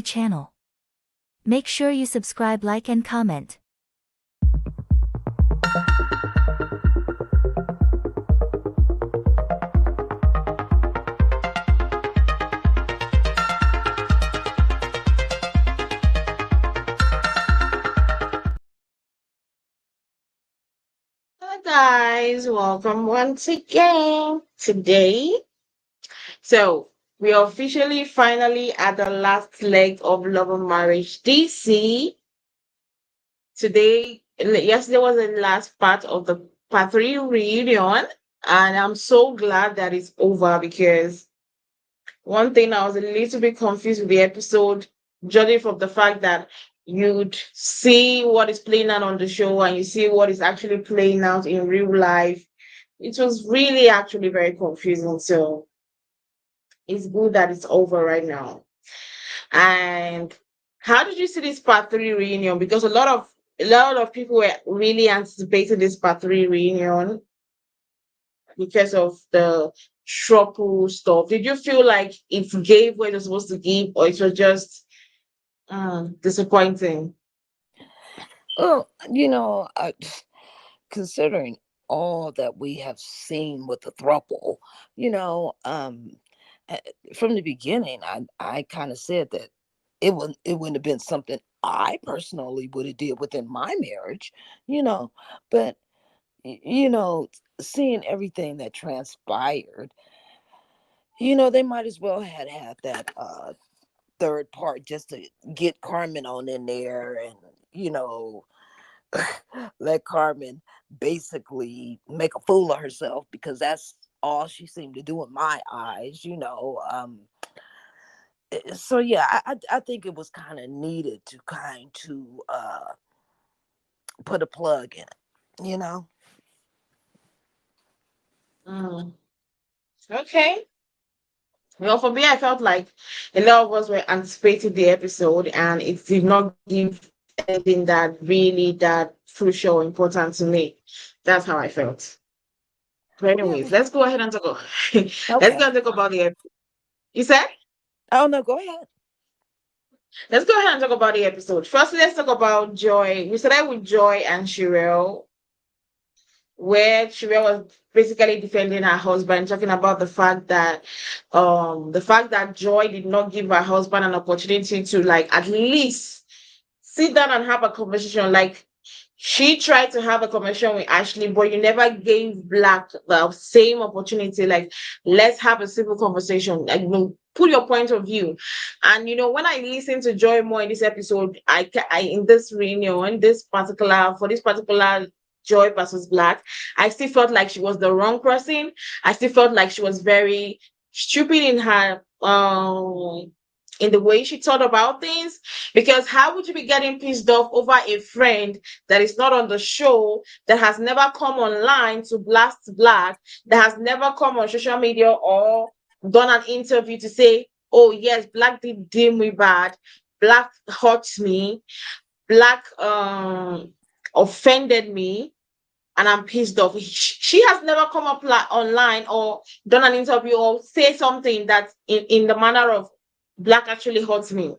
channel. Make sure you subscribe, like and comment. Hi guys, welcome once again today. So we are officially finally at the last leg of Love and Marriage DC. Yesterday was the last part of the part three reunion, and I'm so glad that it's over because one thing I was a little bit confused with the episode, judging from the fact that you'd see what is playing out on the show and you see what is actually playing out in real life. It was really actually very confusing. So it's good that it's over right now. And how did you see this part three reunion? Because a lot of people were really anticipating this part three reunion because of the trouble stuff. Did you feel like it gave what it was supposed to give, or it was just disappointing? Well, considering all that we have seen with the throuple, you know, uh, from the beginning, I kind of said that it wouldn't have been something I personally would have did within my marriage, you know, but you know, seeing everything that transpired, they might as well had that third part just to get Carmen on in there and you know let Carmen basically make a fool of herself because that's all she seemed to do in my eyes. So yeah, I think it was kind of needed to put a plug in it. Mm, okay. Well, for me, I felt like a lot of us were anticipating the episode, and it did not give anything that really that crucial or important to me. That's how I felt. But Yeah. anyways, let's go ahead and talk. Let's go Okay. and talk about the episode. You said? Oh no, go ahead. Let's go ahead and talk about the episode. First, let's talk about Joy. We started with Joy and Shirelle, where Shirelle was basically defending her husband, talking about the fact that Joy did not give her husband an opportunity to like at least sit down and have a conversation. Like she tried to have a conversation with Ashley, but you never gave Black the same opportunity. Like, let's have a simple conversation. Like, put your point of view. And when I listen to Joy more in this episode, I in this reunion, for this particular Joy versus Black, I still felt like she was the wrong person. I still felt like she was very stupid in the way she thought about things, because how would you be getting pissed off over a friend that is not on the show, that has never come online to blast Black, that has never come on social media or done an interview to say, oh yes, Black did me bad, Black hurt me, Black offended me, and I'm pissed off. She has never come up online or done an interview or say something that in the manner of Black actually hurts me.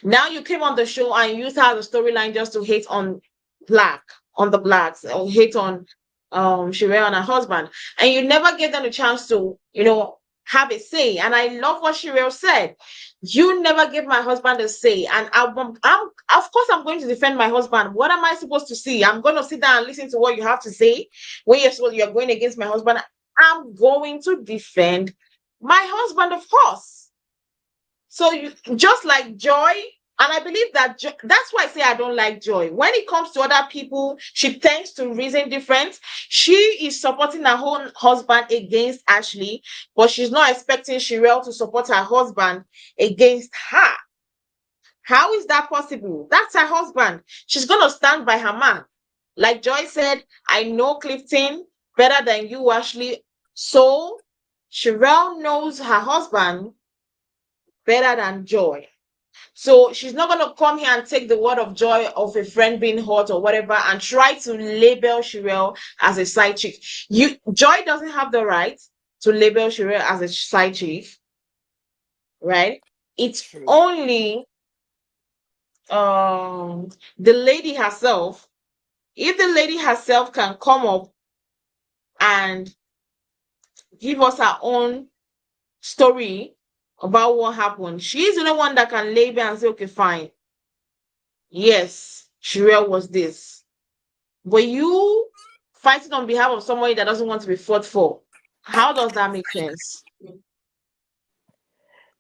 Now you came on the show and used her as a storyline just to hate on Black, on the Blacks, or hate on Sherelle and her husband. And you never gave them a chance to, have a say. And I love what Sherelle said. You never gave my husband a say. And of course I'm going to defend my husband. What am I supposed to see? I'm going to sit down and listen to what you have to say when you're going against my husband. I'm going to defend my husband, of course. So you just like Joy, and I believe that that's why I say I don't like Joy. When it comes to other people, she tends to reason different. She is supporting her own husband against Ashley, but she's not expecting Sherelle to support her husband against her. How is that possible? That's her husband. She's gonna stand by her man. Like Joy said, I know Clifton better than you, Ashley. So Sherelle knows her husband better than Joy. So she's not going to come here and take the word of Joy of a friend being hurt or whatever and try to label Sherelle as a side chick. Joy doesn't have the right to label Sherelle as a side chick, right? It's True. only the lady herself, if the lady herself can come up and give us her own story about what happened, she's the only one that can label and say, okay, fine, yes, Shirel was this. But you fighting on behalf of somebody that doesn't want to be fought for, how does that make sense?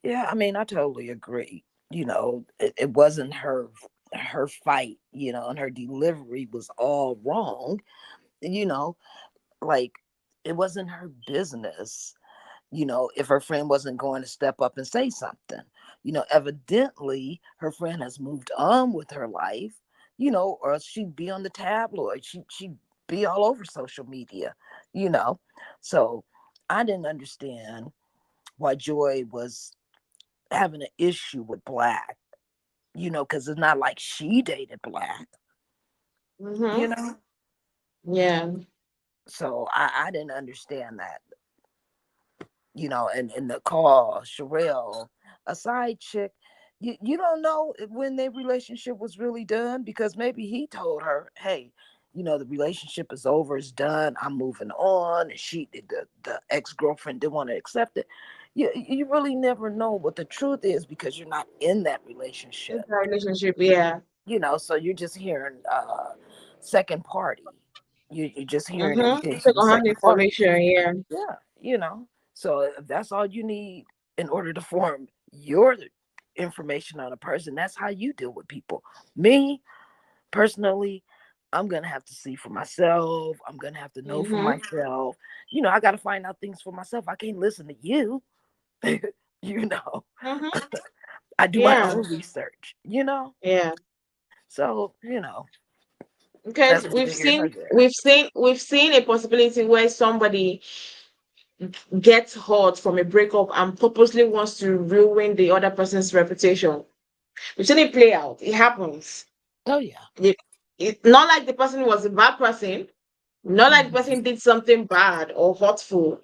Yeah, I mean, I totally agree. It wasn't her fight, and her delivery was all wrong. You know, like it wasn't her business, if her friend wasn't going to step up and say something. Evidently her friend has moved on with her life, or else she'd be on the tabloid. She'd be all over social media, you know. So I didn't understand why Joy was having an issue with Black, because it's not like she dated Black, you Mm-hmm. know. Yeah. So I didn't understand that, and the call, Sherelle, a side chick. You don't know when their relationship was really done, because maybe he told her, hey, the relationship is over, it's done, I'm moving on. And the ex-girlfriend didn't want to accept it. You really never know what the truth is, because you're not in that It's relationship, a relationship, yeah. so you're just hearing second party. You're just hearing Mm-hmm. everything from the Second-hand second party. information, yeah. Yeah, So if that's all you need in order to form your information on a person, that's how you deal with people. Me, personally, I'm gonna have to see for myself. I'm gonna have to know for Mm-hmm. myself. I gotta find out things for myself. I can't listen to you. you know, Mm-hmm. I do my Yeah. own research, Yeah. So, Because that's neither here nor there. we've seen a possibility where somebody gets hurt from a breakup and purposely wants to ruin the other person's reputation. We've seen it play out. It happens. Oh yeah. It, not like the person was a bad person, not like the Mhm. person did something bad or hurtful.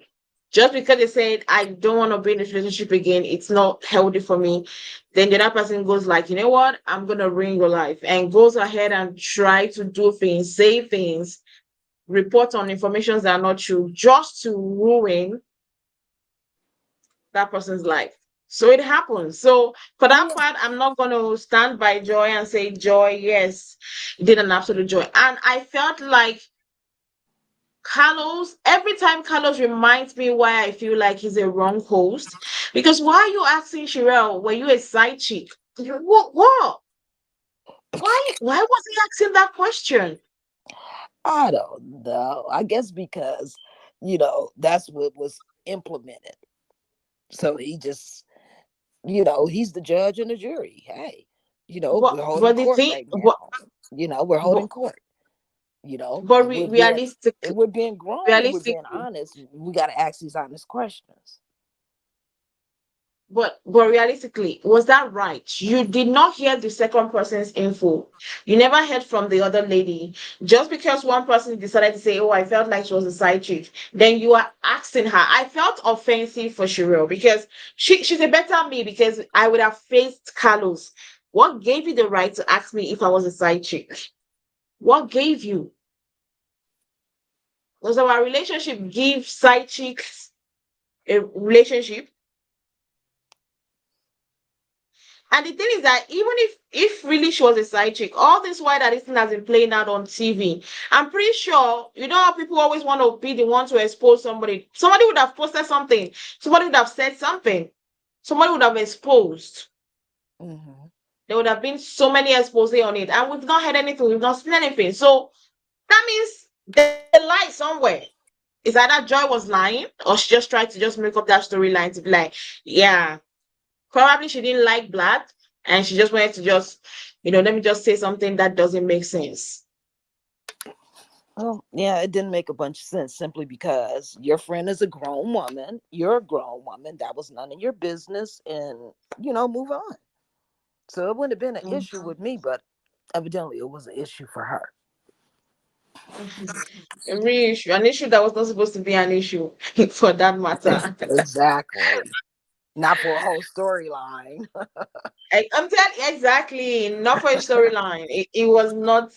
Just because they said, I don't want to be in this relationship again, it's not healthy for me. Then the other person goes like, you know what? I'm gonna ruin your life, and goes ahead and try to do things, say things, report on information that are not true, just to ruin that person's life. So it happens. So for Oh that yeah. part, I'm not going to stand by Joy and say, Joy, yes, you did an absolute joy. And I felt like Carlos, every time Carlos reminds me why I feel like he's a wrong host. Because why are you asking Sherelle, were you a side chick? What? What? Why was he asking that question? I don't know. I guess because, that's what was implemented. So he just, he's the judge and the jury. Hey, we're holding But the court thing, right now. We're but, holding court. but If we're being realistic, if we're being grown and we're being realistically, honest, we got to ask these honest questions. but realistically, was that right? You did not hear the second person's info. You never heard from the other lady. Just because one person decided to say, "Oh, I felt like she was a side chick," then you are asking her. I felt offensive for Cheryl because she's a better me, because I would have faced Carlos. What gave you the right to ask me if I was a side chick? What gave you? Does our relationship give side chicks a relationship? And the thing is that even if really she was a side chick, all this while that this thing has been playing out on TV, I'm pretty sure you know how people always want to be the one to expose somebody. Somebody would have posted something, somebody would have said something, somebody would have exposed. Hmm. There would have been so many expose on it, and we've not heard anything, we've not seen anything. So that means there's a lie somewhere. Is either Joy was lying, or she just tried to just make up that storyline to be like, yeah, probably she didn't like Black, and she just wanted to just, let me just say something that doesn't make sense. Well, yeah, it didn't make a bunch of sense, simply because your friend is a grown woman. You're a grown woman. That was none of your business, and move on. So it wouldn't have been an Mm. issue with me, but evidently it was an issue for her. A real issue, an issue that was not supposed to be an issue for that matter. Exactly. Not for a whole storyline. I'm telling you, exactly, not for a storyline. It was not.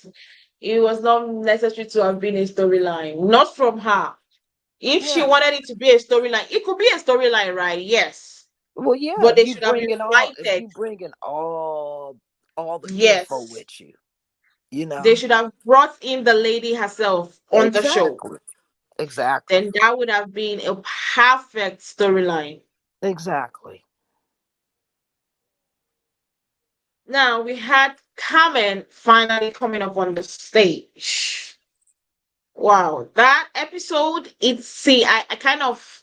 It was not necessary to have been a storyline. Not from her. If she Yeah. wanted it to be a storyline, it could be a storyline, right? Yes, Well, yeah, but they should have if invited. you bring in all the info Yes, with you, you they know. should have brought in the lady herself on the show. Exactly. Exactly. Then that would have been a perfect storyline. Exactly. Now we had Carmen finally coming up on the stage. Wow, that episode, it's see, I kind of,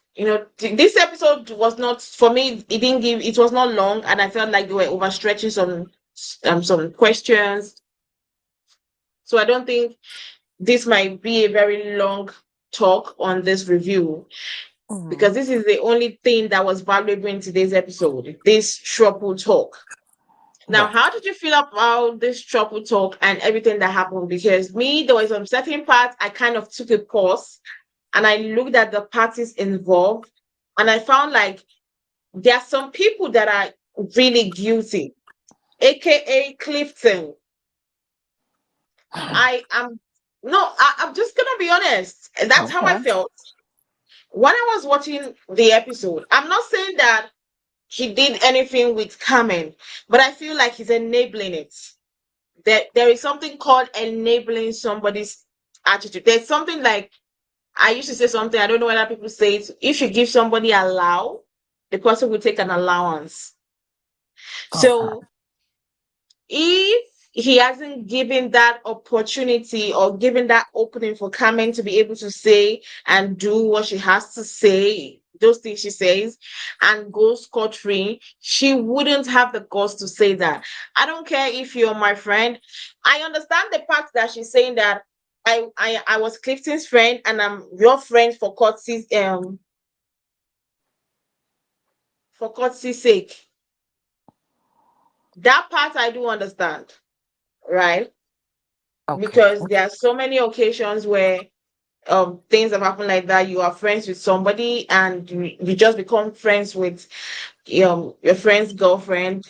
this episode was not for me. It didn't give. It was not long, and I felt like they were overstretching some questions. So I don't think this might be a very long talk on this review Hmm. because this is the only thing that was valuable in today's episode. This triple talk. Now, Right. how did you feel about this triple talk and everything that happened? Because me, there was some certain parts I kind of took a pause and I looked at the parties involved, and I found like there are some people that are really guilty, aka Clifton. I am no, I'm just gonna be honest. That's how I Okay. felt when I was watching the episode. I'm not saying that he did anything with Carmen, but I feel like he's enabling it. There is something called enabling somebody's attitude. There's something like I used to say something, I don't know whether people say it. If you give somebody allow, the person will take an allowance. Okay. So if he hasn't given that opportunity or given that opening for Carmen to be able to say and do what she has to say, those things she says, and go scot free, she wouldn't have the guts to say that. I don't care if you're my friend. I understand the part that she's saying that I was Clifton's friend and I'm your friend for courtesy's sake. That part I do understand, right? Okay. Because there are so many occasions where things have happened like that. You are friends with somebody and you just become friends with your friend's girlfriend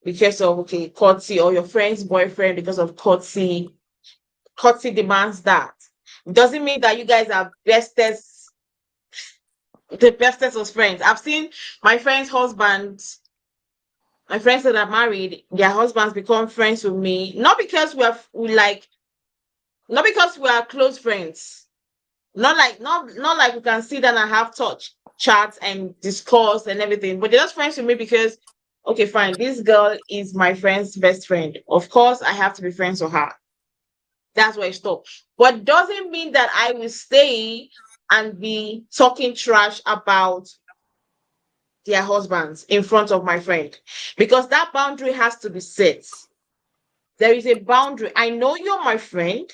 because of okay courtesy, or your friend's boyfriend because of courtesy. Courtesy demands that. Doesn't mean that you guys are bestest, the bestest of friends. I've seen my friends' husbands, my friends that are married, their husbands become friends with me, not because not because we are close friends. Not like we can sit down and have touch chats and discuss and everything, but they're just friends with me because okay, fine, this girl is my friend's best friend. Of course, I have to be friends with her. That's where I stop. But doesn't mean that I will stay and be talking trash about their husbands in front of my friend. Because that boundary has to be set. There is a boundary. I know you're my friend,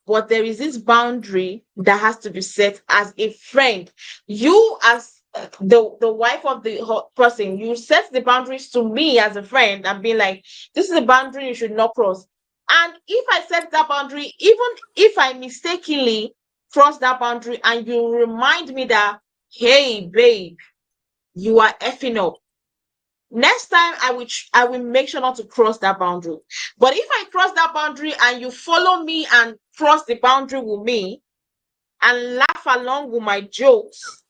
but there is this boundary that has to be set as a friend. You as the wife of the person, you set the boundaries to me as a friend and be like, this is a boundary you should not cross. And if I set that boundary, even if I mistakenly cross that boundary and you remind me that, hey babe, you are effing up, next time I will make sure not to cross that boundary. But if I cross that boundary and you follow me and cross the boundary with me and laugh along with my jokes,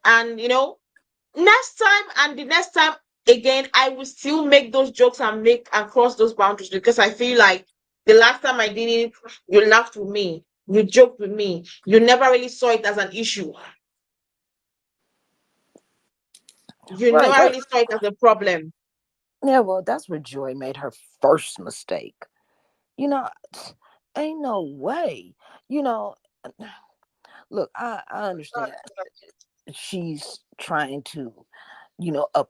and next time and the next time again, I will still make those jokes and make and cross those boundaries because I feel like the last time I did it, you laughed with me, you joked with me, you never really saw it as an issue, you Right. never really saw it as a problem. Yeah, well, that's where Joy made her first mistake. You know, ain't no way. You know, look, I understand she's trying to,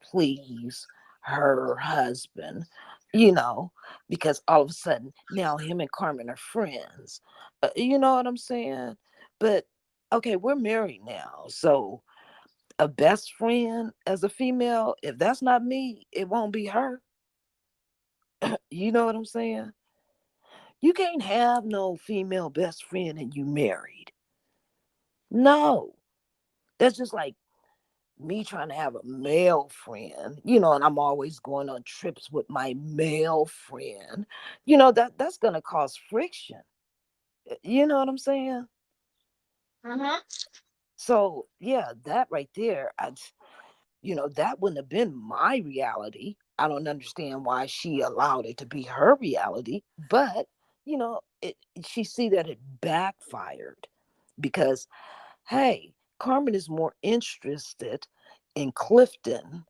please her husband, you know, because all of a sudden now him and Carmen are friends. You know what I'm saying? But okay, we're married now. So a best friend as a female, if that's not me, it won't be her. You know what I'm saying? You can't have no female best friend and you married. No. That's just like me trying to have a male friend, and I'm always going on trips with my male friend, that's gonna cause friction. You know what I'm saying? Mm-hmm. So yeah, that right there, that wouldn't have been my reality. I don't understand why she allowed it to be her reality, but she see that it backfired because, hey, Carmen is more interested in Clifton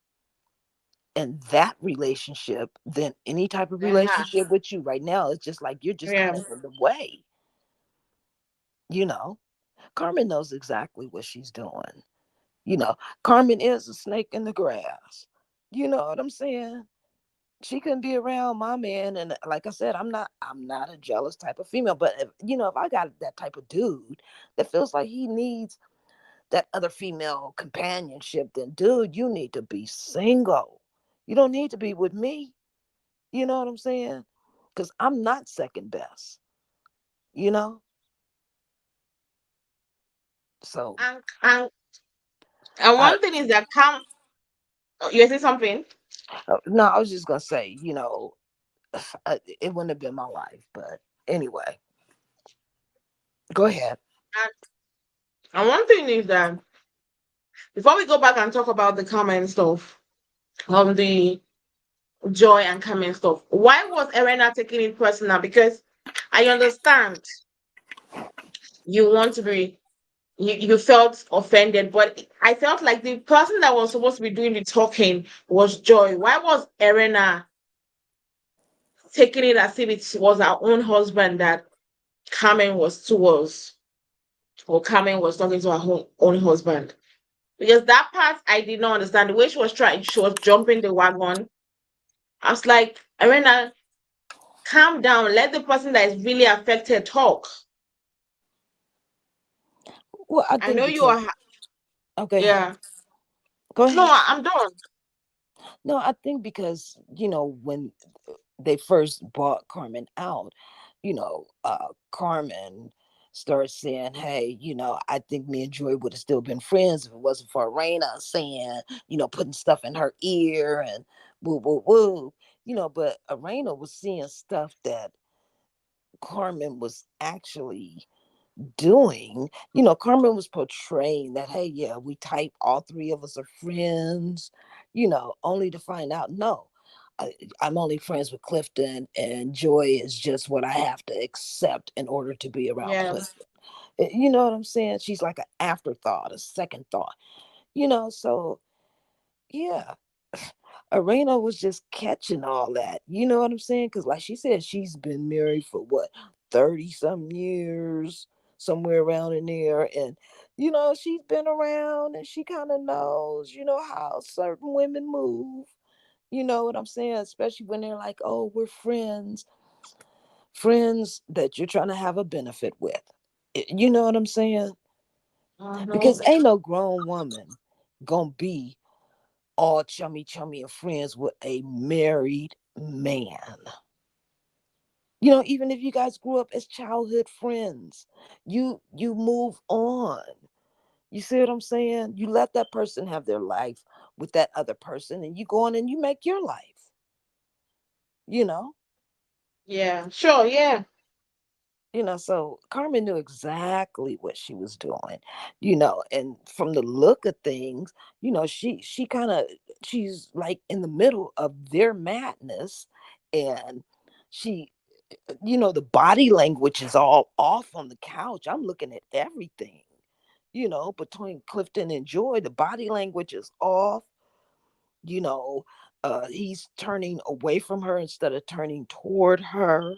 and that relationship than any type of Uh-huh. relationship with you right now. It's just like you're just kind Yeah. of in the way, you know. Carmen knows exactly what she's doing. You know, Carmen is a snake in the grass. You know what I'm saying? She couldn't be around my man, and like I said, I'm not a jealous type of female, but if I got that type of dude that feels like he needs that other female companionship, then dude, you need to be single. You don't need to be with me. You know what I'm saying? Because I'm not second best, you know? So, And I, one thing is that come. You say something? no, I was just going to say, it wouldn't have been my life. But anyway, go ahead. And, and one thing is that before we go back and talk about the comment stuff, the Joy and comment stuff, why was Elena taking it personal? Because I understand you want to be you felt offended, but I felt like the person that was supposed to be doing the talking was Joy. Why was Elena taking it as if it was her own husband that Carmen was towards, or Carmen was talking to her own husband? Because that part I did not understand. The way she was jumping the wagon. I was like, Arena, calm down. Let the person that is really affected talk. Well, I I think know you because, are. oh, go ahead. Yeah. Go No, ahead. I'm done. No, I think because, when they first bought Carmen out, Carmen started saying, hey, I think me and Joy would have still been friends if it wasn't for Raina saying, putting stuff in her ear and woo, woo, woo. But Arena was seeing stuff that Carmen was actually doing. Carmen was portraying that, hey, yeah, we type, all three of us are friends, only to find out, no, I'm only friends with Clifton, and Joy is just what I have to accept in order to be around Yeah. Clifton. You know what I'm saying? She's like an afterthought, a second thought, so yeah. Arena was just catching all that. You know what I'm saying? Because, like she said, she's been married for what, 30 some years, somewhere around in there. And, she's been around and she kind of knows, how certain women move. You know what I'm saying? Especially when they're like, oh, we're friends, friends that you're trying to have a benefit with. You know what I'm saying? Uh-huh. Because ain't no grown woman gonna be all chummy chummy and friends with a married man. Even if you guys grew up as childhood friends, you move on. You see what I'm saying? You let that person have their life with that other person, and you go on and you make your life. You know, Yeah. Sure. Yeah. so Carmen knew exactly what she was doing, and from the look of things, she kind of, she's like in the middle of their madness, and she, the body language is all off on the couch. I'm looking at everything, between Clifton and Joy, the body language is off, you know, he's turning away from her instead of turning toward her.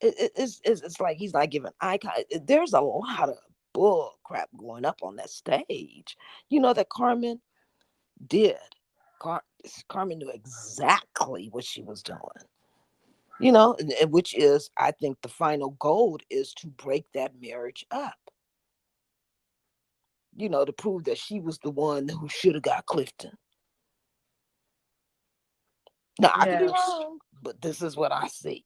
It's like he's not giving eye contact. There's a lot of bull crap going up on that stage, that Carmen did. Car- Carmen knew exactly what she was doing, and which is, I think, the final goal is to break that marriage up, to prove that she was the one who should have got Clifton. Now, I could be Yeah. wrong, but this is what I see.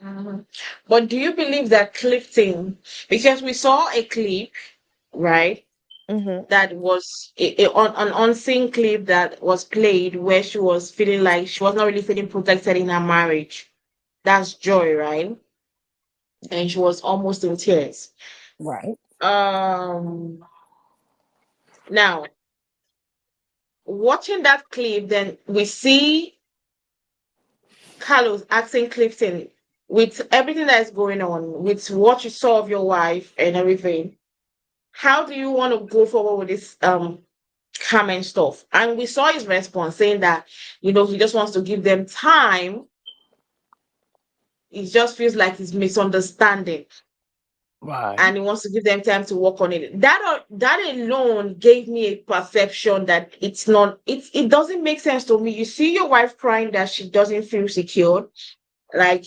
Mhm. But do you believe that Clifton, because we saw a clip, right? Mm-hmm. that was on an unseen clip that was played where she was feeling like she was not really feeling protected in her marriage. That's Joy, right? And she was almost in tears. Right. Um, Now watching that clip, then we see Carlos asking Clifton with everything that is going on, with what you saw of your wife and everything. How do you want to go forward with this Carmen stuff? And we saw his response saying that, he just wants to give them time. It just feels like he's misunderstanding Right. and he wants to give them time to work on it. That alone gave me a perception that it doesn't make sense to me. You see your wife crying that she doesn't feel secure, like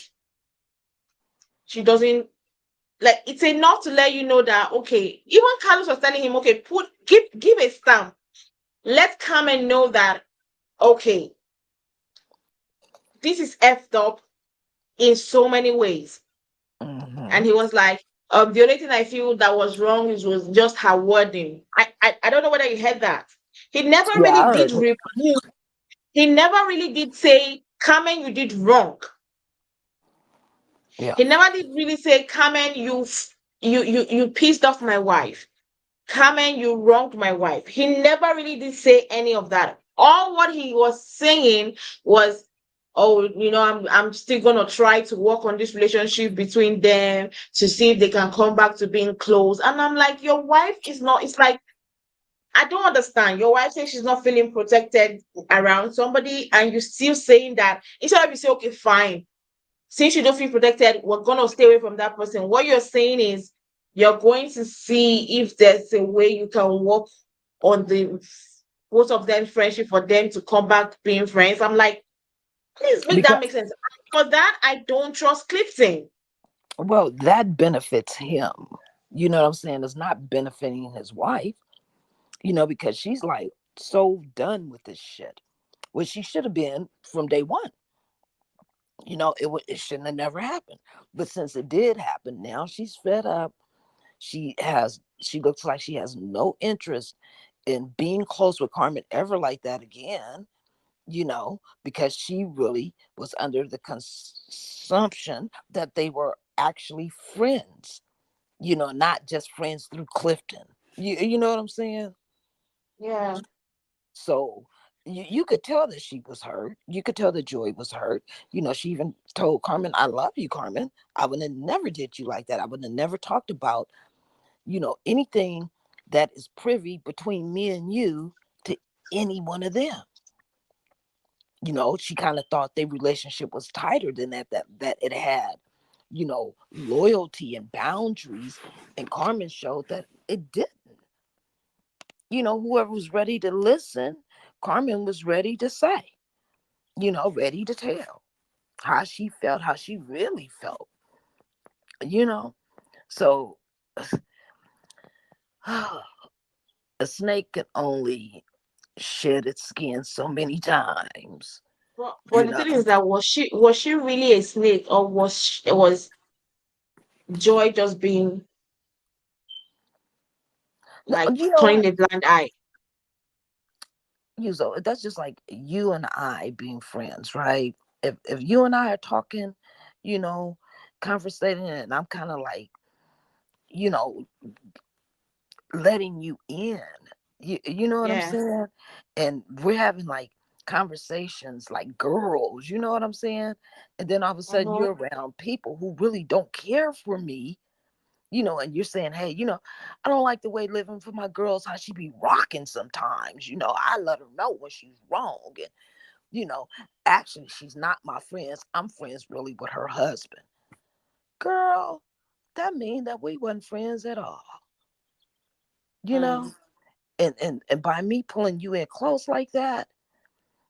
she doesn't, like, it's enough to let you know that, okay, even Carlos was telling him, okay, give a stamp. Let Carmen know that, okay, this is effed up in so many ways. Mm-hmm. And he was like, the only thing I feel that was wrong was just her wording. I don't know whether you heard that. He never Yeah, really I did heard it. rebuke. He never really did say, Carmen, you did wrong. Yeah. He never did really say, Carmen, you pissed off my wife. Carmen, you wronged my wife. He never really did say any of that. All what he was saying was, oh, I'm still gonna try to work on this relationship between them to see if they can come back to being close. And I'm like, your wife is not, it's like, I don't understand. Your wife says she's not feeling protected around somebody, and you're still saying that instead of you say, okay, fine, since you don't feel protected, we're going to stay away from that person. What you're saying is you're going to see if there's a way you can work on the both of them friendship for them to come back being friends. I'm like, please make that make Because, sense. For that, I don't trust Clifton. well, that benefits him. You know what I'm saying? It's not benefiting his wife, because she's like so done with this shit. Well, she should have been from day one. It shouldn't have never happened. But since it did happen, now she's fed up. She looks like she has no interest in being close with Carmen ever like that again, because she really was under the consumption that they were actually friends, not just friends through Clifton. You know what I'm saying? Yeah. So you could tell that she was hurt. You could tell that Joy was hurt. She even told Carmen, I love you, Carmen. I would have never did you like that. I would have never talked about, anything that is privy between me and you to any one of them. She kind of thought their relationship was tighter than that it had, loyalty and boundaries. And Carmen showed that it didn't. Whoever was ready to listen, Carmen was ready to say, ready to tell how she felt, how she really felt, you know. So a snake can only shed its skin so many times, But you the know. thing is that was she really a snake, or was Joy just being No, like you know turning what? a blind eye? So that's just like you and I being friends, right? If you and I are talking, you know, conversating, and I'm kind of like, you know, letting you in. You know what I'm Yeah. saying? And we're having like conversations like girls, you know what I'm saying? And then all of a sudden Mm-hmm. you're around people who really don't care for me, and you're saying, hey, I don't like the way living for my girls, how she be rocking sometimes. I let her know when she's wrong. And, you know, actually, she's not my friends. I'm friends really with her husband. Girl, that mean that we wasn't friends at all, you know? Mm. And by me pulling you in close like that,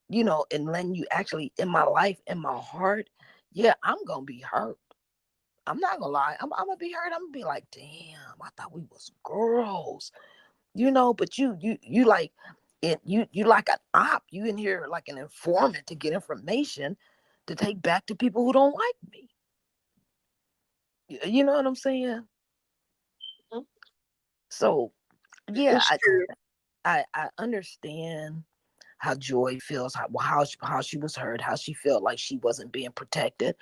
and letting you actually in my life, in my heart, yeah, I'm gonna be hurt. I'm not gonna lie. I'm gonna be hurt. I'm gonna be like, damn, I thought we was girls, but you like it, you like an op. You in here like an informant to get information to take back to people who don't like me. You know what I'm saying? Mm. So Yeah, It's true. I understand how Joy feels, how she was hurt, how she felt like she wasn't being protected.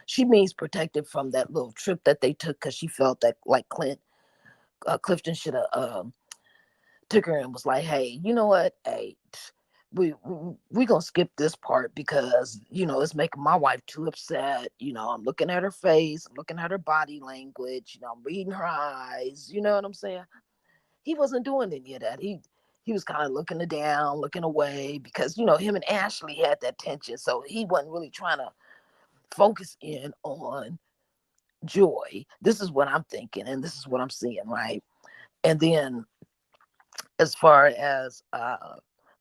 She means protected from that little trip that they took because she felt that like Clifton should have took her and was like, "Hey, you know what? Hey, we gonna skip this part because it's making my wife too upset. I'm looking at her face, I'm looking at her body language. I'm reading her eyes. You know what I'm saying?" He wasn't doing any of that. He was kind of looking her down, looking away because him and Ashley had that tension, so he wasn't really trying to focus in on Joy. This is what I'm thinking, and this is what I'm seeing, right? And then as far as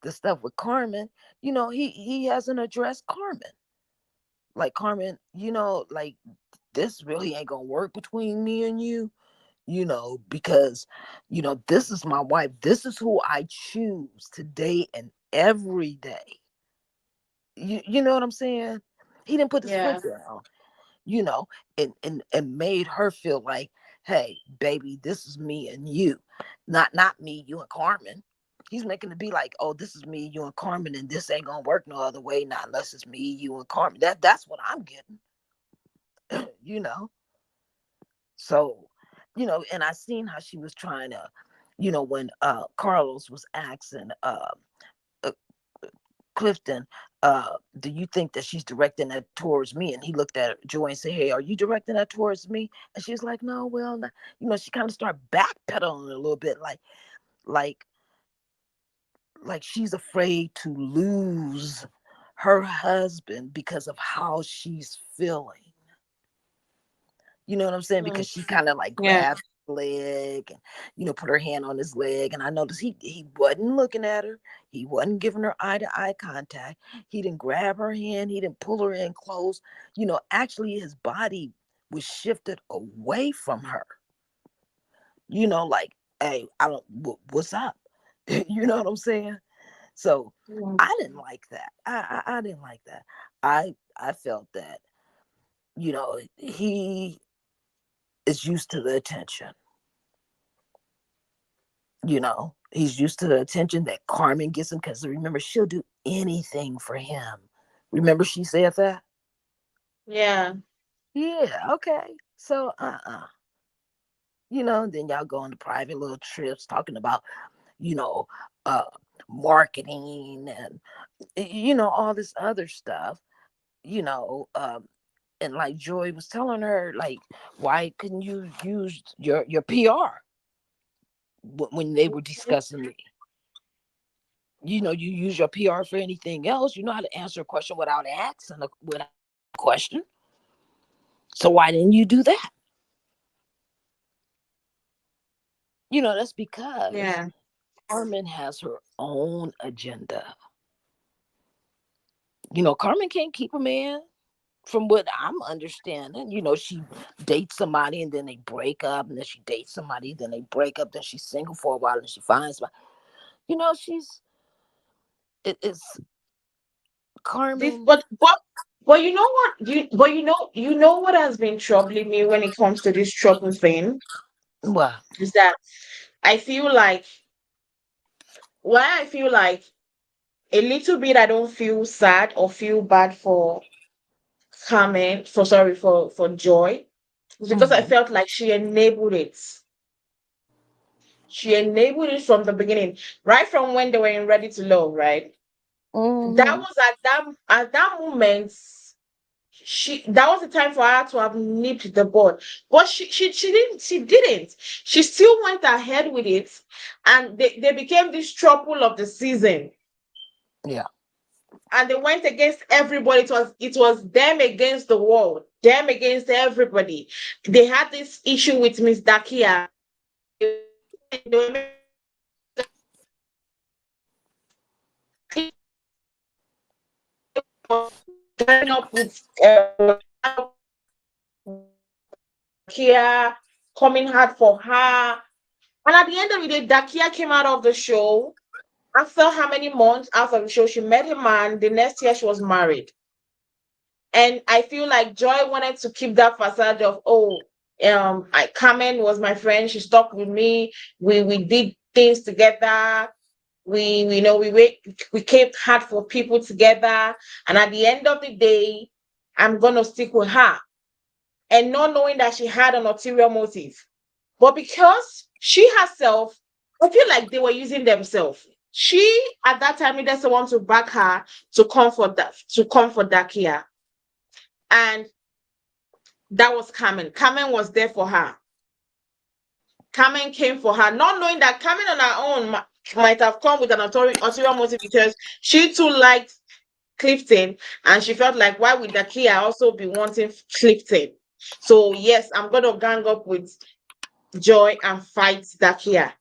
the stuff with Carmen, he hasn't addressed Carmen. Like Carmen, like this really ain't gonna work between me and you, because this is my wife. This is who I choose today and every day. You know what I'm saying? He didn't put his foot Yeah. down, you know, and made her feel like, hey, baby, this is me and you, not me, you and Carmen. He's making it be like, oh, this is me, you and Carmen, and this ain't gonna work no other way, not unless it's me, you and Carmen. That's what I'm getting, you know. So, and I seen how she was trying to, when Carlos was asking uh Clifton, do you think that she's directing that towards me? And he looked at Joy and said, hey, are you directing that towards me? And she's like, no, well, not. She kind of started backpedaling a little bit, like, like she's afraid to lose her husband because of how she's feeling. You know what I'm saying? Mm. Because she kind of like Yeah. grabbed his leg and put her hand on his leg, and I noticed he wasn't looking at her. He wasn't giving her eye to eye contact. He didn't grab her hand. He didn't pull her in close. Actually, his body was shifted away from her. Like, hey, I don't. What's up? You know what I'm saying? So Mm. I didn't like that. I didn't like that. I felt that he is used to the attention. He's used to the attention that Carmen gets him because remember, she'll do anything for him. Remember, she said that? Yeah. Yeah, okay. So, then y'all go on the private little trips talking about, you know, uh, marketing and, all this other stuff, you know, um, and like Joy was telling her, like, why couldn't you use your PR when they were discussing me? You use your PR for anything else. You know how to answer a question without asking without a question. So why didn't you do that? That's because Yeah. Carmen has her own agenda. Carmen can't keep a man. From what I'm understanding, she dates somebody and then they break up, and then she dates somebody, then they break up, then she's single for a while and she finds somebody. She's it's This, Carmen. but you know what? You know what has been troubling me when it comes to this trouble thing Well, is that I feel like why I feel like a little bit I don't feel sad or feel bad for Carmen, for sorry, for Joy. It's because I mm-hmm, felt like she enabled it. She enabled it from the beginning, right from when they were in Ready to Love, right? That mm-hmm, was at that moment. That was the time for her to have nipped the bud, but she didn't. She still went ahead with it, and they became this trouble of the season. yeah, And they went against everybody. It was them against the world, them against everybody. They had this issue with Miss Dakia. Turning up with Dakia, coming hard for her. And at the end of the day, Dakia came out of the show. After how many months out of the show, she met a man. The next year, she was married. And I feel like Joy wanted to keep that facade of, oh, Carmen was my friend. She stuck with me. We did things together. We kept hard for people together, and at the end of the day, I'm gonna stick with her, and not knowing that she had an ulterior motive. But because she herself, I feel like they were using themselves. She at that time needed someone to back her to comfort Dakia, and that was Carmen. Carmen was there for her. Carmen came for her, not knowing that Carmen on her own might have come with an ulterior motive because she too liked Clifton, and she felt like, why would Dakia also be wanting Clifton? So yes, I'm gonna gang up with Joy and fight Dakia.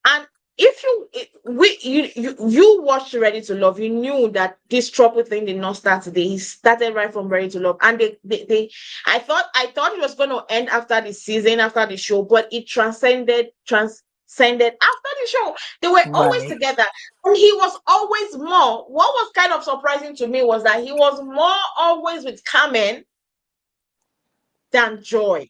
And if you watched Ready to Love, you knew that this trouble thing did not start today. He started right from Ready to Love, and they I thought it was going to end after the season, after the show, but it transcended after the show. They were always Right. together, and he was always more. What was kind of surprising to me was that he was more always with Carmen than Joy.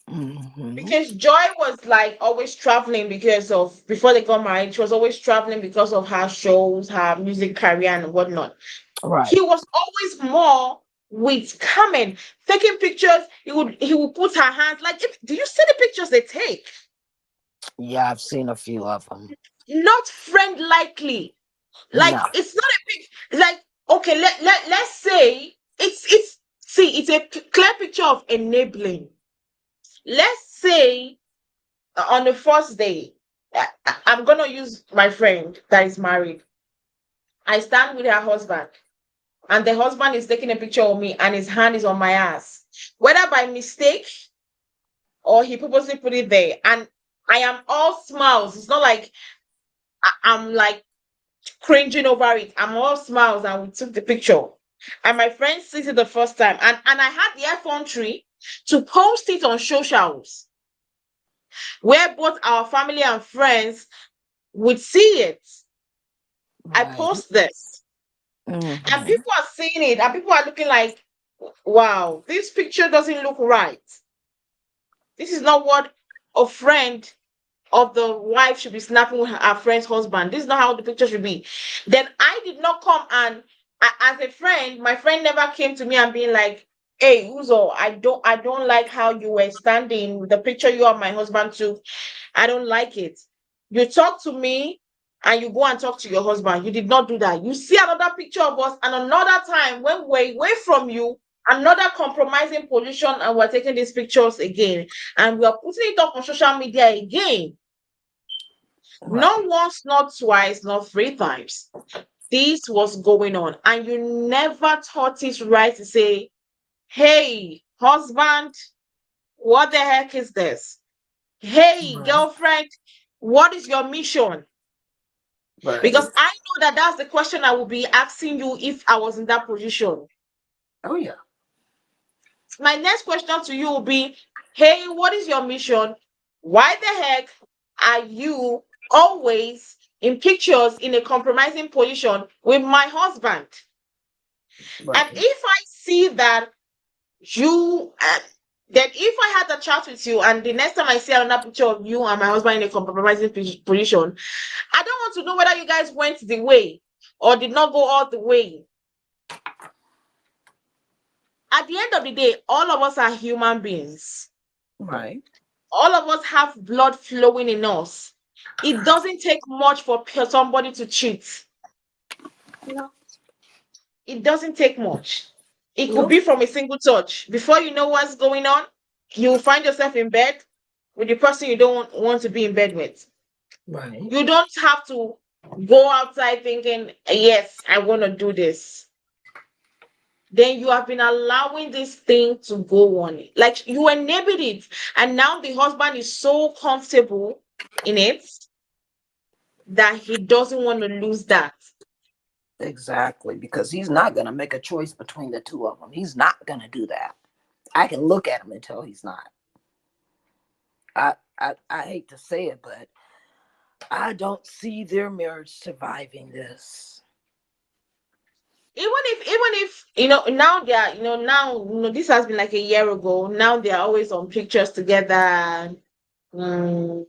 Mm-hmm. Because Joy was like always traveling because of before they got married, she was always traveling because of her shows, her music career, and whatnot. Right. He was always more with Carmen, taking pictures. He would put her hands like do you see the pictures they take? Yeah, I've seen a few of them. Not friend likely. Like No. it's not a pic like okay, let's say it's see it's a clear picture of enabling. Let's say on the first day, I'm gonna use my friend that is married. I stand with her husband, and the husband is taking a picture of me, and his hand is on my ass, whether by mistake or he purposely put it there. And I am all smiles. It's not like I'm like cringing over it. I'm all smiles, and we took the picture. And my friend sees it the first time, and I had the effrontery to post it on socials where both our family and friends would see it. I Right. post this, and Mm-hmm. people are seeing it, and people are looking like, wow, this picture doesn't look right. This is not what a friend of the wife should be snapping with her friend's husband. This is not how the picture should be. Then I did not come and as a friend, my friend never came to me and being like, hey, Uzo, I don't like how you were standing with the picture you and my husband took. I don't like it. You talk to me and you go and talk to your husband. You did not do that. You see another picture of us, and another time when we're away from you, another compromising position, and we're taking these pictures again, and we are putting it up on social media again. Right. Not once, not twice, not three times. This was going on, and you never thought it right to say, hey, husband, what the heck is this? Hey, Right. girlfriend, what is your mission? Right. Because I know that that's the question I would be asking you if I was in that position. Oh yeah. My next question to you will be, hey, what is your mission? Why the heck are you always in pictures in a compromising position with my husband? And Right. if I see that you, that if I had a chat with you and the next time I see another picture of you and my husband in a compromising position, I don't want to know whether you guys went the way or did not go all the way. At the end of the day, all of us are human beings. Right. All of us have blood flowing in us. It doesn't take much for somebody to cheat. No. It doesn't take much. It could Nope. be from a single touch. Before you know what's going on, you find yourself in bed with the person you don't want to be in bed with. Right. You don't have to go outside thinking, yes, I want to do this. Then you have been allowing this thing to go on. Like you enabled it. And now the husband is so comfortable in it that he doesn't want to lose that. Exactly. Because he's not gonna make a choice between the two of them. He's not gonna do that. I can look at him and tell he's not. I hate to say it, but I don't see their marriage surviving this. Even if now they are now this has been like a year ago. Now they are always on pictures together. Mm,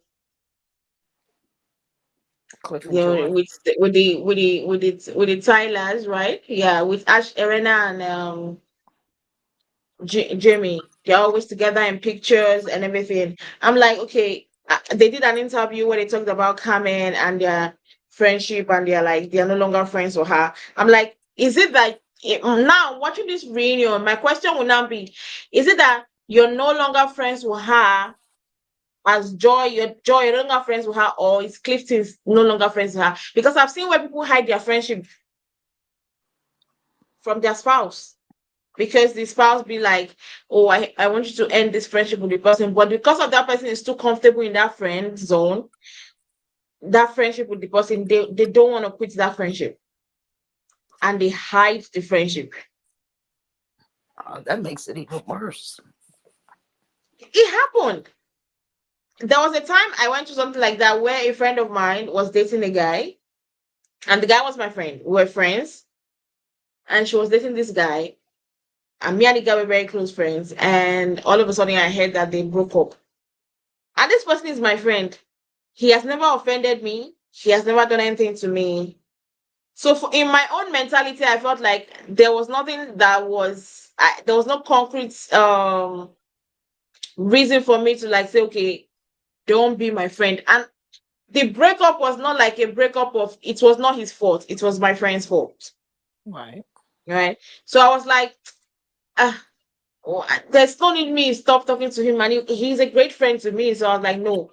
Cliff and yeah, Joy. with the Tylers, right? Yeah, with Ash, Arena, and Jimmy. They're always together in pictures and everything. I'm like, okay, they did an interview where they talked about Carmen and their friendship, and they're like, they're no longer friends with her. I'm like, is it that now watching this reunion, my question will now be, is it that you're no longer friends with her as Joy, you're no longer friends with her, or is Clifton's no longer friends with her? Because I've seen where people hide their friendship from their spouse, because the spouse be like, oh, I want you to end this friendship with the person, but because of that person is too comfortable in that friend zone, that friendship with the person, they don't want to quit that friendship, and they hide the friendship. That makes it even worse. It happened. There was a time I went to something like that where a friend of mine was dating a guy, and the guy was my friend. We were friends, and she was dating this guy, and me and the guy were very close friends. And all of a sudden, I heard that they broke up. And this person is my friend. He has never offended me. He has never done anything to me. So in my own mentality, I felt like there was nothing that was there was no concrete reason for me to like say, okay, don't be my friend. And the breakup was not like a breakup of, it was not his fault. It was my friend's fault. Right. Right. So I was like, ah, there's no need me stop talking to him. And he's a great friend to me. So I was like, no,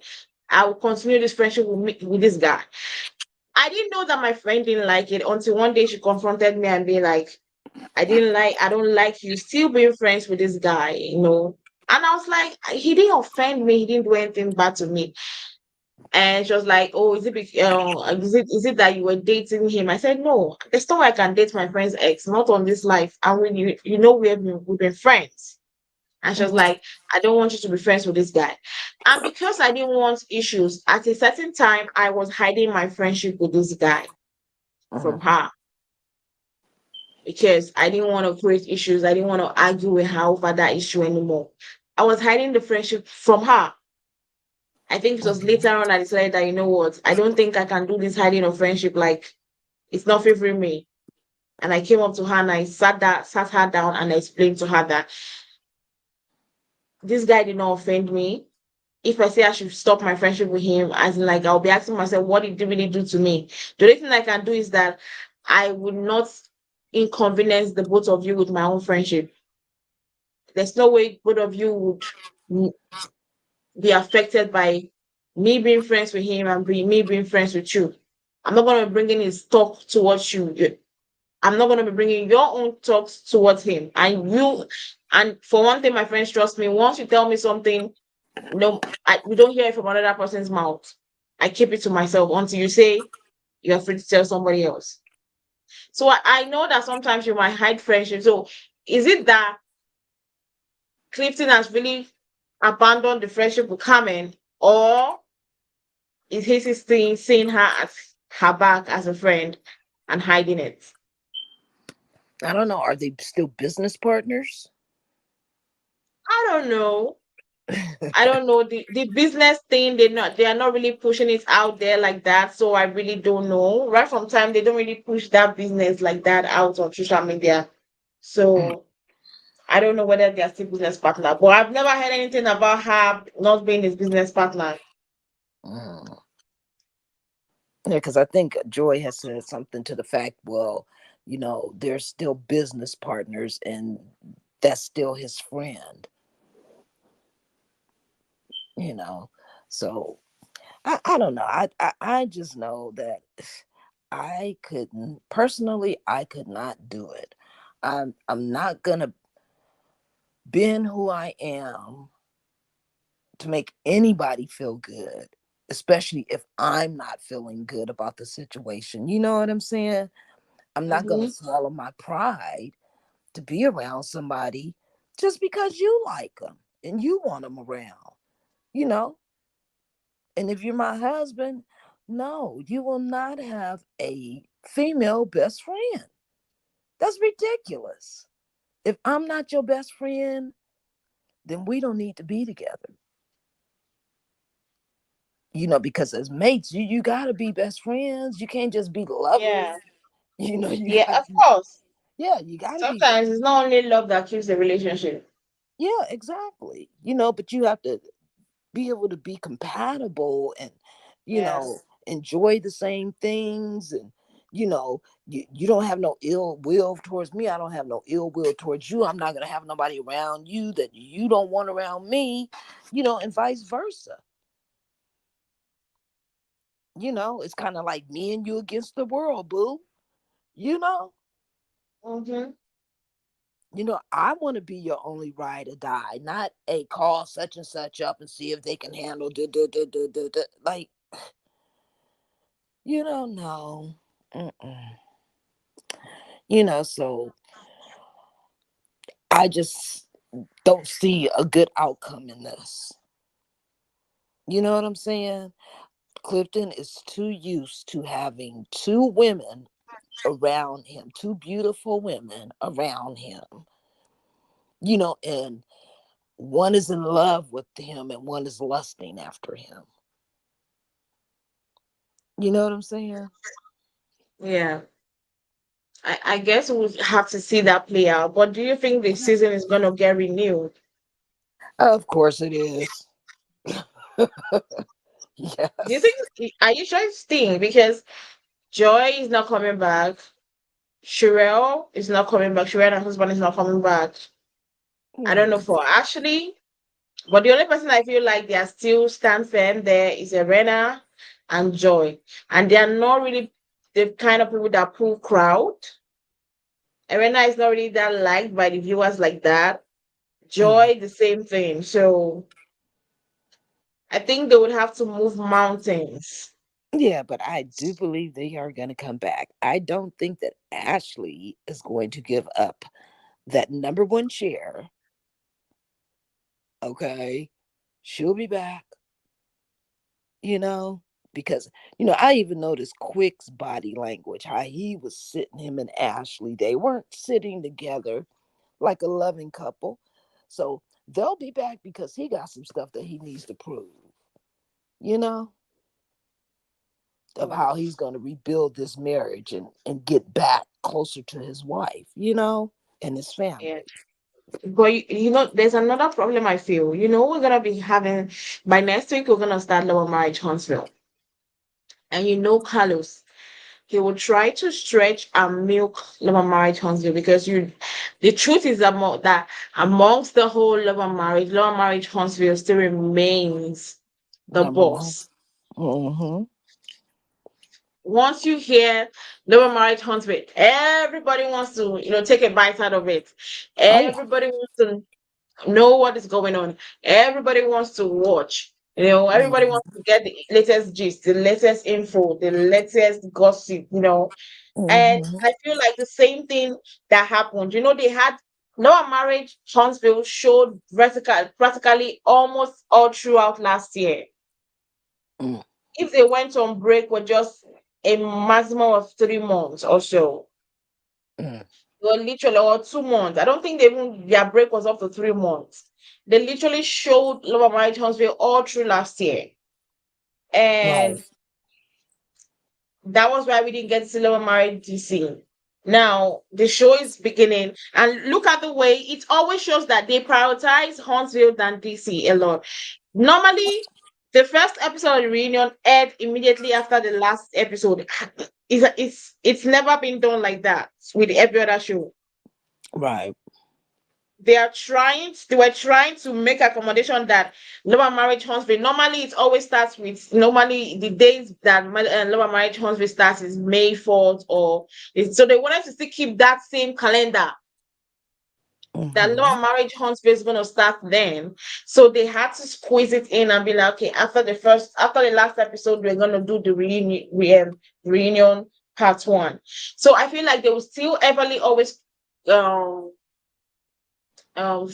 I will continue this friendship with this guy. I didn't know that my friend didn't like it until one day she confronted me and be like, I don't like you still being friends with this guy, you know. And I was like, he didn't offend me, he didn't do anything bad to me. And she was like, oh, is it that you were dating him? I said, no, there's no way I can date my friend's ex, not on this life. And when you know we've been friends. And she was Mhm. like, I don't want you to be friends with this guy. And because I didn't want issues, at a certain time, I was hiding my friendship with this guy from Mhm. her, because I didn't want to create issues. I didn't want to argue with her over that issue anymore. I was hiding the friendship from her. I think it was later on I decided that, you know what, I don't think I can do this hiding of friendship. Like, it's not favoring me. And I came up to her and I sat her down and I explained to her that this guy did not offend me. If I say I should stop my friendship with him, as in like I'll be asking myself, what did he really do to me? The only thing I can do is that I would not inconvenience the both of you with my own friendship. There's no way both of you would be affected by me being friends with him and me being friends with you. I'm not going to be bringing his talk towards you. I'm not going to be bringing your own talks towards him. And for one thing, my friends, trust me, once you tell me something, no, we don't hear it from another person's mouth. I keep it to myself until you say you're free to tell somebody else. So I know that sometimes you might hide friendship. So is it that Clifton has really abandoned the friendship with Carmen, or is he still seeing her as her back as a friend and hiding it? I don't know. Are they still business partners? I don't know. I don't know the business thing. They are not really pushing it out there like that. So I really don't know. Right from time they don't really push that business like that out on social media. Mm, So I don't know whether they are still business partner. But I've never heard anything about her not being his business partner. mm. Yeah, because I think Joy has said something to the fact, well, they're still business partners and that's still his friend, you know. So I don't know. I just know that I couldn't personally, I could not do it. I'm not gonna bend who I am to make anybody feel good, especially if I'm not feeling good about the situation. You know what I'm saying? I'm not gonna Mm-hmm. swallow my pride to be around somebody just because you like them and you want them around, you know? And if you're my husband, no, you will not have a female best friend. That's ridiculous. If I'm not your best friend, then we don't need to be together. because as mates, you gotta be best friends. You can't just be lovers. Yeah. You Yeah, gotta of be, course. yeah, you gotta be. Sometimes it's not only love that keeps the relationship. Yeah, exactly. But you have to be able to be compatible and, you know, Yes. enjoy the same things. And, you don't have no ill will towards me. I don't have no ill will towards you. I'm not going to have nobody around you that you don't want around me, and vice versa. It's kind of like me and you against the world, boo. You know, Mm-hmm. I want to be your only ride or die, not a call such and such up and see if they can handle like, no. Mm-mm. So I just don't see a good outcome in this. You know what I'm saying? Clifton is too used to having two women around him, two beautiful women around him, and one is in love with him and one is lusting after him. You know what I'm saying? Yeah. I guess we'll have to see that play out. But do you think the season is gonna get renewed? Of course it is. Do you Yes. think are you sure it's staying? Because Joy is not coming back. Sherelle is not coming back. Sherelle and her husband is not coming back. I don't know Mm. for Ashley. But the only person I feel like they are still stand firm there is Arena and Joy. And they are not really the kind of people that pull crowd. Arena is not really that liked by the viewers like that. Mm. Joy, the same thing. So I think they would have to move mountains. Yeah, but I do believe they are going to come back. I don't think that Ashley is going to give up that number one chair. Okay. She'll be back, you know, because, I even noticed Quick's body language, how he was sitting, him and Ashley. They weren't sitting together like a loving couple. So they'll be back because he got some stuff that he needs to prove, you know, of Mm, how he's going to rebuild this marriage and get back closer to his wife, and his yeah. family. But there's another problem I feel. We're gonna be having by next week we're gonna start Lower Marriage Huntsville. And Carlos, he will try to stretch and milk Lover Marriage Huntsville because the truth is that amongst the whole Lover Marriage Huntsville still remains the Number one. boss. Mm-hmm. Once you hear Lover Marriage Huntsville, everybody wants to, take a bite out of it. Oh, yeah. Everybody wants to know what is going on. Everybody wants to watch. Everybody Mm-hmm. wants to get the latest gist, the latest info, the latest gossip. And Mm-hmm. I feel like the same thing that happened. They had Noah Marriage Huntsville showed practically almost all throughout last year. Mm-hmm. If they went on break for just a maximum of 3 months or so, or literally or 2 months. I don't think their break was up to 3 months. They literally showed Love and Marriage Huntsville all through last year. Right. And that was why we didn't get to see Love and Marriage DC. Now the show is beginning, and look at the way it always shows that they prioritize Huntsville than DC a lot. Normally, the first episode of the reunion aired immediately after the last episode. It's never been done like that with every other show. Right. They were trying to make accommodation that lower marriage Huntsville. Normally it always starts with normally the days that lower marriage Huntsville starts is May 4th so they wanted to still keep that same calendar that Mm-hmm. lower marriage Huntsville is going to start then. So they had to squeeze it in and be like, okay, after the last episode we're going to do the reunion part one. So I feel like they will still heavily always um um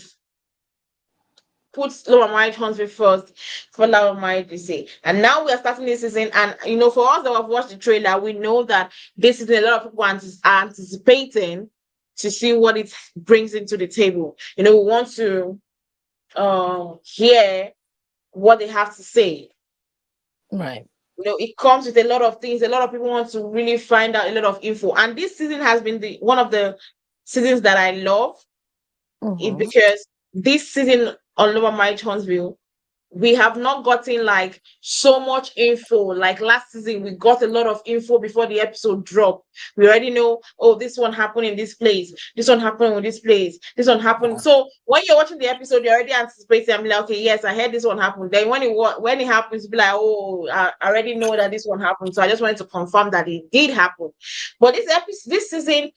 put Lower Marriage Huntsville first for Lower Marriage DC. And now we are starting this season. And, for us that have watched the trailer, we know that this is a lot of people are anticipating to see what it brings into the table. We want to hear what they have to say. Right. It comes with a lot of things. A lot of people want to really find out a lot of info. And this season has been the one of the seasons that I love it Mm-hmm. because this season on Love and Marriage Huntsville, we have not gotten like so much info. Like last season, we got a lot of info before the episode dropped. We already know, oh, this one happened in this place, this one happened in this place, this one happened. So when you're watching the episode, you're already anticipating. I'm like, okay, yes, I heard this one happened. Then when it happens, be like, oh, I already know that this one happened. So I just wanted to confirm that it did happen. But this season,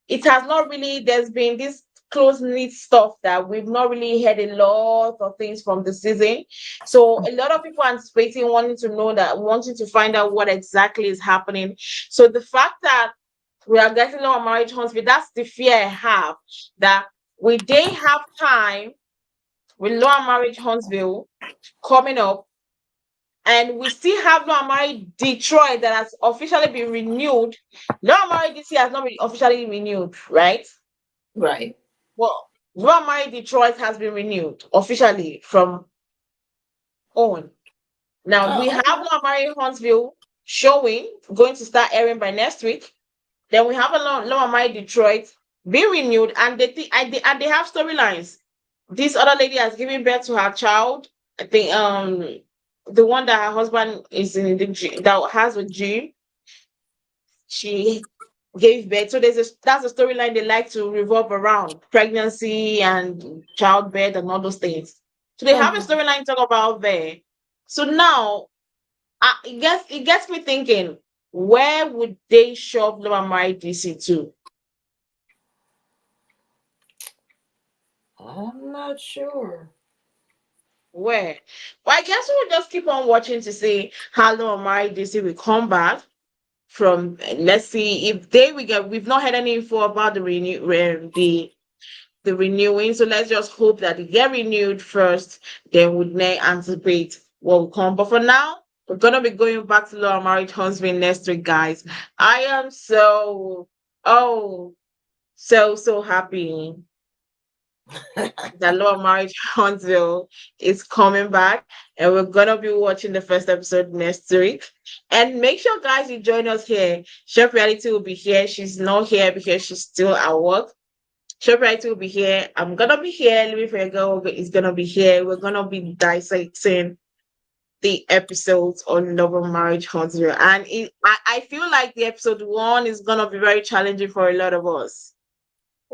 it has not really, there's been this close knit stuff that we've not really heard a lot of things from the season. So a lot of people are anticipating, wanting to find out what exactly is happening. So the fact that we are getting Law and Marriage Huntsville, that's the fear I have, that we they have time with Law and Marriage Huntsville coming up, and we still have Law and Marriage Detroit that has officially been renewed. Law and Marriage DC has not been officially renewed, right? Right. Well, Law and Marriage Detroit has been renewed officially from on. Now we Oh, have Law and Marriage Huntsville showing, going to start airing by next week. Then we have a Law and Marriage Detroit being renewed, and they have storylines. This other lady has given birth to her child. I think the one that her husband is in the that has a gym. She gave birth. So that's a storyline they like to revolve around pregnancy and childbirth and all those things. So they have a mhm. storyline to talk about there. So now it gets me thinking, where would they shove Love and Marriage DC to? I'm not sure. Where? Well, I guess we'll just keep on watching to see how Love and Marriage DC will come back from. Let's see if they we get. We've not had any info about the renewing. So let's just hope that it get renewed first, then we'd anticipate what will come. But for now, we're gonna be going back to Law and Marriage Huntsville next week, guys. I am oh so happy that Law and Marriage Huntsville is coming back, and we're gonna be watching the first episode next week. And make sure, guys, you join us here. Chef Reality will be here. She's not here because she's still at work. ShopRite will be here. I'm gonna be here. Living for a Girl is gonna be here. We're gonna be dissecting the episodes on Love and Marriage Huntsville. And I feel like the episode one is gonna be very challenging for a lot of us.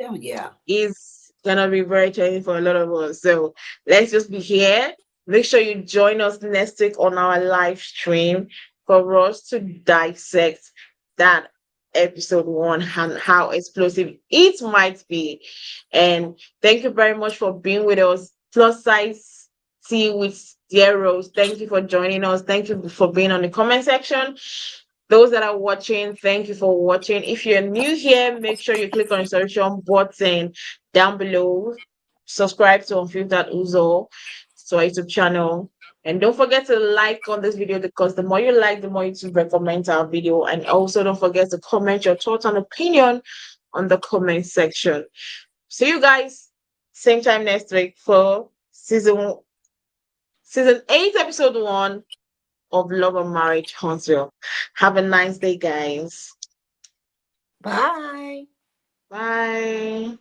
Oh yeah. Is gonna be very challenging for a lot of us. So let's just be here. Make sure you join us next week on our live stream for us to dissect that episode one and how explosive it might be. And thank you very much for being with us. Plus size T with Dear Rose. Thank you for joining us. Thank you for being on the comment section. Those that are watching, thank you for watching. If you're new here, make sure you click on the subscription button down below. Subscribe to Unfiltered Uzo, to our YouTube channel. And don't forget to like on this video, because the more you like, the more YouTube recommends our video. And also don't forget to comment your thoughts and opinion on the comment section. See you guys same time next week for season 8, episode 1 of Love and Marriage Huntsville. Have a nice day, guys. Bye. Bye.